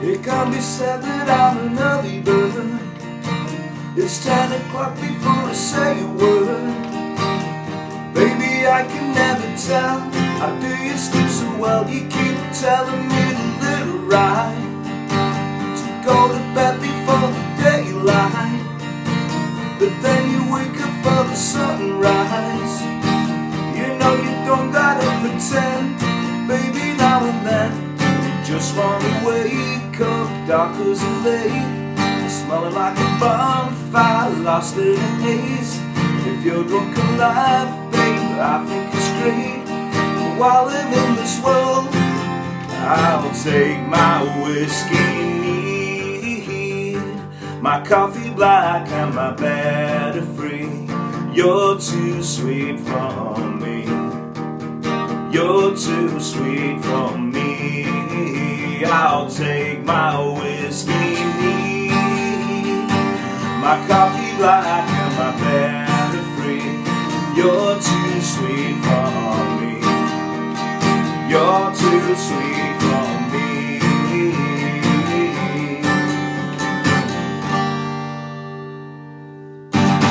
It can be said that I'm an early bird. It's 10 o'clock before I say a word. Baby, I can never tell. How do you sleep so well? You keep telling me the little ride to go to bed before the daylight, but then you wake up for the sunrise. You know you don't gotta pretend, baby, now and then. You just wanna wake up dark as a lake, smelling like a bonfire lost in a haze. If you're drunk alive, babe, I think it's great. But while I'm in this world, I'll take my whiskey neat, my coffee black and my better free. You're too sweet for me. You're too sweet for me. I'll take my whiskey neat, my coffee black and my better free. You're too sweet for me. You're too sweet for me.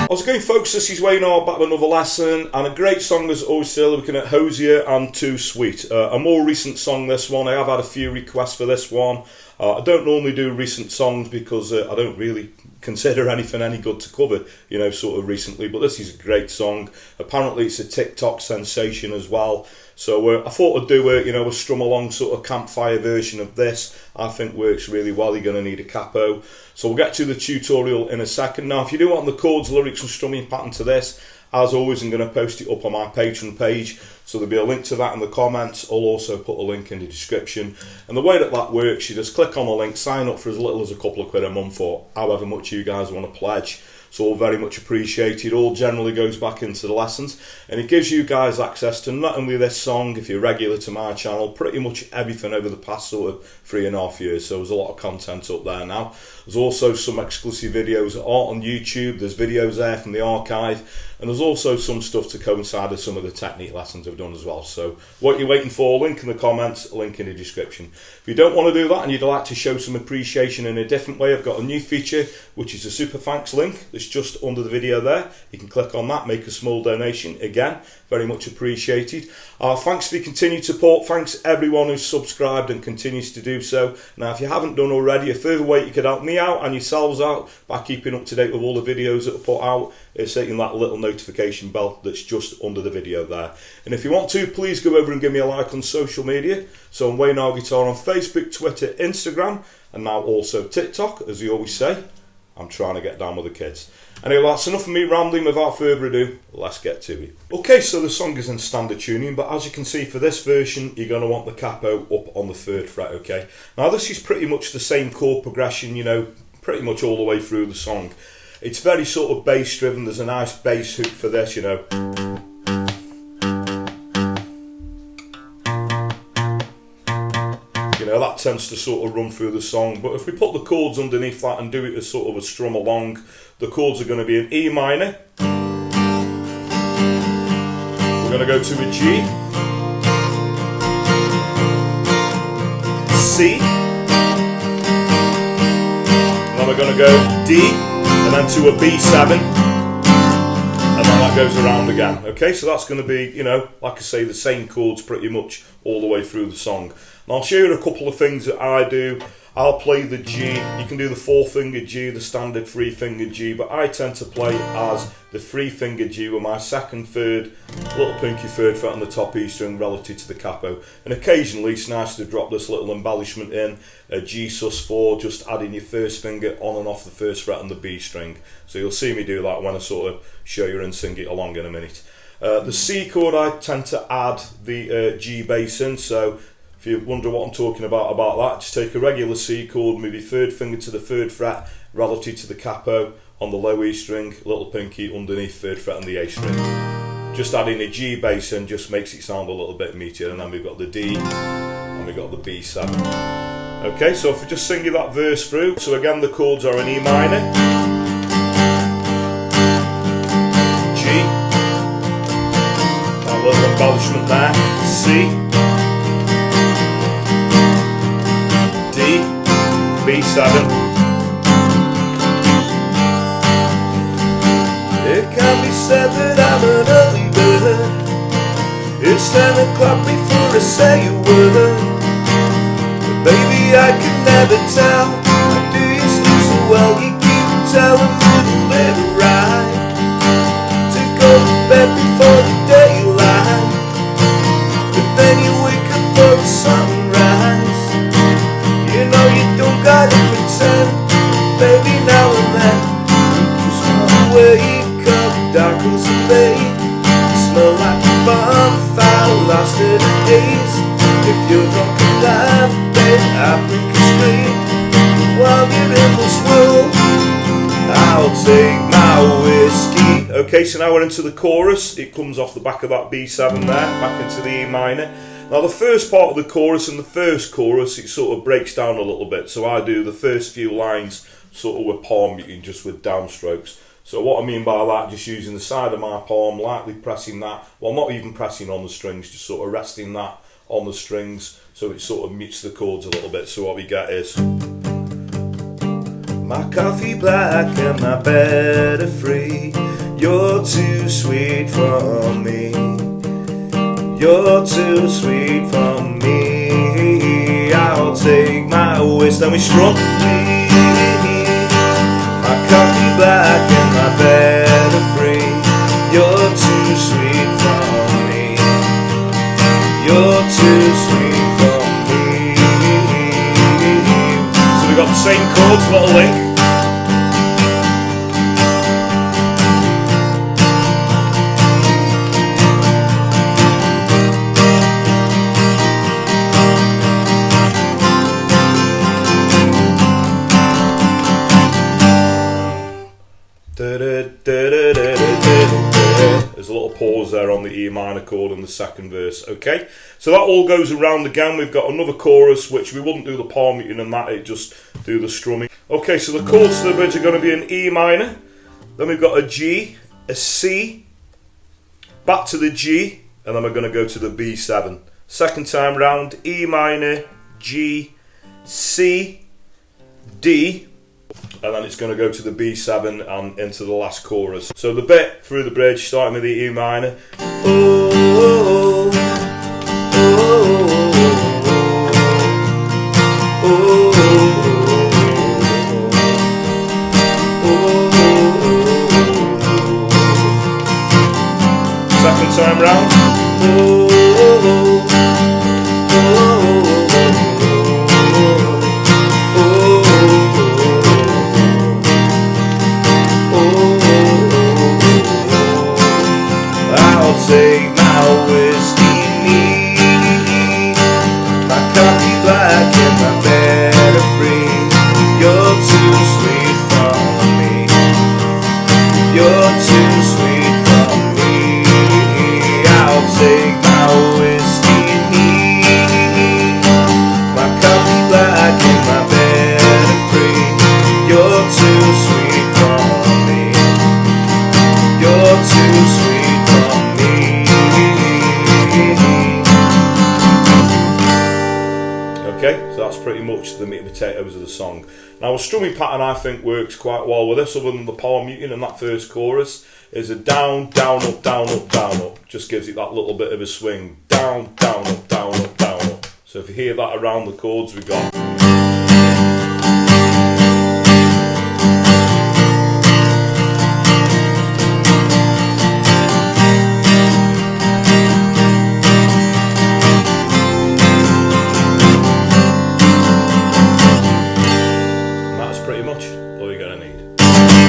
How's it going, folks? This is Wayne, back with another lesson, and a great song as always. Still looking at Hozier and Too Sweet. A more recent song, this one. I have had a few requests for this one. I don't normally do recent songs because I don't really consider anything any good to cover, you know, sort of recently. But this is a great song. Apparently, it's a TikTok sensation as well. So I thought I'd do a strum along sort of campfire version of this. I think works really well. You're going to need a capo. So we'll get to the tutorial in a second. Now, if you do want the chords, lyrics and strumming pattern to this, as always, I'm going to post it up on my Patreon page. So there'll be a link to that in the comments. I'll also put a link in the description. And the way that works, you just click on the link, sign up for as little as a couple of quid a month or however much you guys want to pledge. It's all very much appreciated. All generally goes back into the lessons, and it gives you guys access to not only this song, if you're regular to my channel, pretty much everything over the past sort of 3.5 years. So there's a lot of content up there now. There's also some exclusive videos on YouTube. There's videos there from the archive, and there's also some stuff to coincide with some of the technique lessons I've done as well. So what you're waiting for, link in the comments, link in the description. If you don't want to do that and you'd like to show some appreciation in a different way, I've got a new feature, which is a super thanks link. It's just under the video there. You can click on that, make a small donation. Again, very much appreciated. Thanks for your continued support. Thanks everyone who's subscribed and continues to do so. Now, if you haven't done already, a further way you could help me out and yourselves out by keeping up to date with all the videos that I put out is hitting that little notification bell that's just under the video there. And if you want to, please go over and give me a like on social media. So I'm Wayne R Guitar on Facebook, Twitter, Instagram, and now also TikTok, as you always say. I'm trying to get down with the kids. Anyway, that's enough of me rambling. Without further ado, let's get to it. Okay, so the song is in standard tuning, but as you can see for this version, you're going to want the capo up on the 3rd fret, okay? Now this is pretty much the same chord progression, you know, pretty much all the way through the song. It's very sort of bass driven. There's a nice bass hook for this, you know. You know, that tends to sort of run through the song. But if we put the chords underneath that and do it as sort of a strum along, the chords are going to be an E minor. We're going to go to a G, C, and then we're going to go D, and then to a B7, and then that goes around again. Okay, so that's going to be, you know, like I say, the same chords pretty much all the way through the song. And I'll show you a couple of things that I do. I'll play the G. You can do the 4-finger G, the standard 3-finger G, but I tend to play as the 3-finger G with my 2nd, 3rd, little pinky 3rd fret on the top E string relative to the capo. And occasionally it's nice to drop this little embellishment in, a G sus4, just adding your 1st finger on and off the 1st fret on the B string. So you'll see me do that when I sort of show you and sing it along in a minute. The C chord, I tend to add the G bass in, so if you wonder what I'm talking about that, just take a regular C chord, move your 3rd finger to the 3rd fret relative to the capo on the low E string, little pinky underneath 3rd fret on the A string. Just adding a G bass in just makes it sound a little bit meatier, and then we've got the D and we've got the B7. Okay, so if we just sing you that verse through, so again the chords are an E minor, G, that little embellishment there, C, D, o'clock before I say a word. But baby, I can never tell. How do you sleep so well? You keep telling me to let it ride, to go to bed before the daylight. But then you wake up for the sunrise. You know you don't gotta pretend, baby, now and then. Just wanna wake up dark as a bay, smell like a bonfire lost in a haze. If you're drunk and laugh, babe, Africa's great. While you're in this world, I'll take my whiskey. Okay, so now we're into the chorus. It comes off the back of that B7 there, back into the E minor. Now the first part of the chorus and the first chorus, it sort of breaks down a little bit. So I do the first few lines sort of with palm muting, just with downstrokes. So what I mean by that, just using the side of my palm, lightly pressing that, well, not even pressing on the strings, just sort of resting that on the strings, so it sort of mutes the chords a little bit. So what we get is my coffee black and my bed are free. You're too sweet for me. You're too sweet for me. I'll take my waist and we strum. My coffee black and my bed are free. You're too sweet for me. You're too sweet for me. so we got the same chords, little link. There's a little pause there on the E minor chord in the second verse. Okay, so that all goes around again. We've got another chorus, which we wouldn't do the palm muting and that, it just do the strumming. Okay, so the chords to the bridge are going to be an E minor, then we've got a G, a C, back to the G, and then we're going to go to the B7. Second time round, E minor, G, C, D, and then it's going to go to the B7 and into the last chorus. So the bit through the bridge, starting with the E minor. Oh, oh, oh, Second time round. Take my whiskey neat, my coffee black and my bed are free. You're too sweet for me. You're too sweet for me. I'll take my whiskey neat, my coffee black and my bed are free. You're too sweet for me. You're too sweet for me. Okay, so that's pretty much the meat and potatoes of the song. Now a strumming pattern I think works quite well with this, other than the palm muting and that first chorus, is a down, down, up, down, up, down, up. Just gives it that little bit of a swing. Down, down, up, down, up, down, up. So if you hear that around the chords, we've got...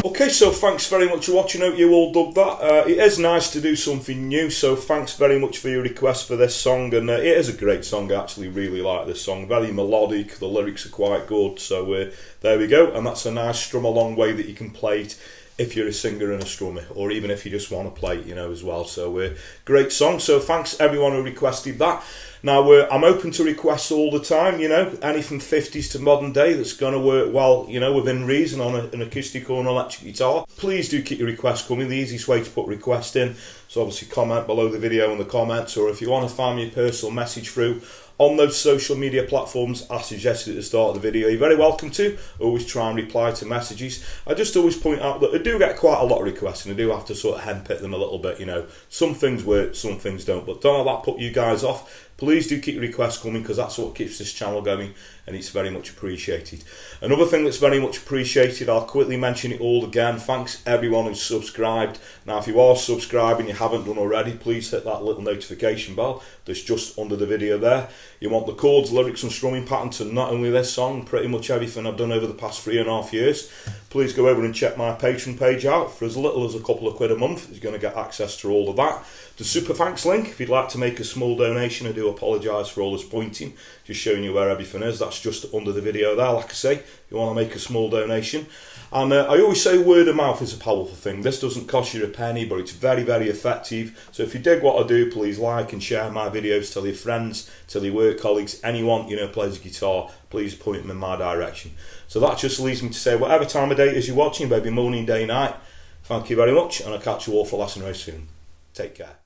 Okay, so thanks very much for watching. Hope you all dug that. It is nice to do something new, so thanks very much for your request for this song. And it is a great song. I actually really like this song. Very melodic. The lyrics are quite good. So there we go. And that's a nice strum along way that you can play it if you're a singer and a strummer, or even if you just want to play it, you know, as well. So great song. So thanks everyone who requested that. Now, I'm open to requests all the time, you know, anything 50s to modern day that's going to work well, you know, within reason on an acoustic or an electric guitar. Please do keep your requests coming. The easiest way to put request in, so obviously comment below the video in the comments, or if you want to find me a personal message through on those social media platforms I suggested at the start of the video, you're very welcome to. Always try and reply to messages. I just always point out that I do get quite a lot of requests, and I do have to sort of handpick them a little bit, you know. Some things work, some things don't, but don't let that put you guys off. Please do keep your requests coming, because that's what keeps this channel going, and it's very much appreciated. Another thing that's very much appreciated, I'll quickly mention it all again, thanks everyone who's subscribed. Now, if you are subscribed and you haven't done already, please hit that little notification bell that's just under the video there. You want the chords, lyrics and strumming pattern to not only this song, pretty much everything I've done over the past 3.5 years. Please go over and check my Patreon page out. For as little as a couple of quid a month, you're going to get access to all of that. The super thanks link, if you'd like to make a small donation, I do apologise for all this pointing, just showing you where everything is. That's just under the video there, like I say, if you want to make a small donation. And I always say word of mouth is a powerful thing. This doesn't cost you a penny, but it's very, very effective. So if you dig what I do, please like and share my videos. Tell your friends, tell your work colleagues, anyone you know plays a guitar, please point them in my direction. So that just leaves me to say, whatever time of day it is you're watching, maybe morning, day, night, thank you very much, and I'll catch you all for a lesson very soon. Take care.